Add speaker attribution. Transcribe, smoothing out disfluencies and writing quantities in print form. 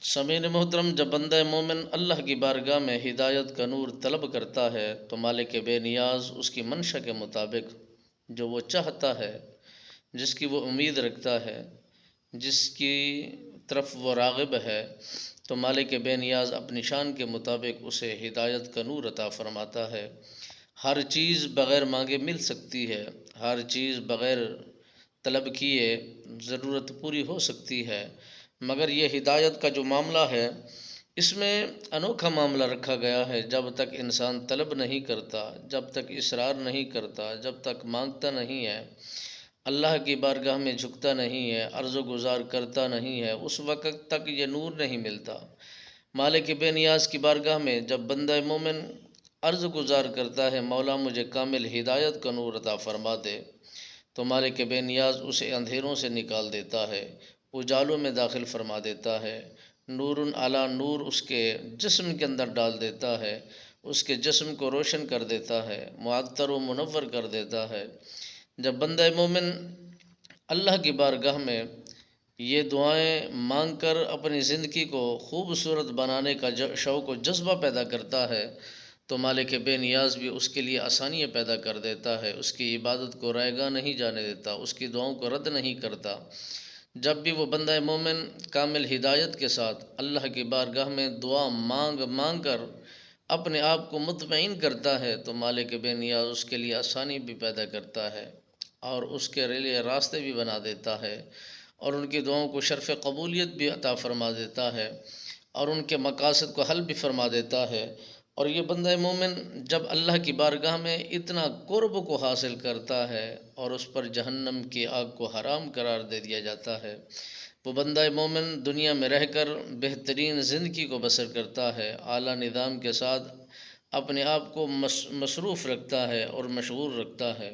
Speaker 1: سامعین محترم، جب بندہ مومن اللہ کی بارگاہ میں ہدایت کا نور طلب کرتا ہے تو مالک بے نیاز اس کی منشا کے مطابق جو وہ چاہتا ہے، جس کی وہ امید رکھتا ہے، جس کی طرف وہ راغب ہے، تو مالک بے نیاز اپنی شان کے مطابق اسے ہدایت کا نور عطا فرماتا ہے۔ ہر چیز بغیر مانگے مل سکتی ہے، ہر چیز بغیر طلب کیے ضرورت پوری ہو سکتی ہے، مگر یہ ہدایت کا جو معاملہ ہے اس میں انوکھا معاملہ رکھا گیا ہے۔ جب تک انسان طلب نہیں کرتا، جب تک اصرار نہیں کرتا، جب تک مانگتا نہیں ہے، اللہ کی بارگاہ میں جھکتا نہیں ہے، عرض و گزار کرتا نہیں ہے، اس وقت تک یہ نور نہیں ملتا۔ مالک بے نیاز کی بارگاہ میں جب بندہ مومن عرض گزار کرتا ہے، مولا مجھے کامل ہدایت کا نور عطا فرما دے، تو مالک بے نیاز اسے اندھیروں سے نکال دیتا ہے، اجالوں میں داخل فرما دیتا ہے، نور علی نور اس کے جسم کے اندر ڈال دیتا ہے، اس کے جسم کو روشن کر دیتا ہے، معطر و منور کر دیتا ہے۔ جب بندہ مومن اللہ کی بارگاہ میں یہ دعائیں مانگ کر اپنی زندگی کو خوبصورت بنانے کا شوق و جذبہ پیدا کرتا ہے تو مالک بے نیاز بھی اس کے لیے آسانیاں پیدا کر دیتا ہے، اس کی عبادت کو رائگاں نہیں جانے دیتا، اس کی دعاؤں کو رد نہیں کرتا۔ جب بھی وہ بندہ مومن کامل ہدایت کے ساتھ اللہ کی بارگاہ میں دعا مانگ مانگ کر اپنے آپ کو مطمئن کرتا ہے تو مالک بے نیاز اس کے لیے آسانی بھی پیدا کرتا ہے اور اس کے لیے راستے بھی بنا دیتا ہے، اور ان کی دعاؤں کو شرف قبولیت بھی عطا فرما دیتا ہے، اور ان کے مقاصد کو حل بھی فرما دیتا ہے۔ اور یہ بندہ مومن جب اللہ کی بارگاہ میں اتنا قرب کو حاصل کرتا ہے اور اس پر جہنم کی آگ کو حرام قرار دے دیا جاتا ہے، وہ بندہ مومن دنیا میں رہ کر بہترین زندگی کو بسر کرتا ہے، اعلیٰ نظام کے ساتھ اپنے آپ کو مصروف رکھتا ہے اور مشغول رکھتا ہے۔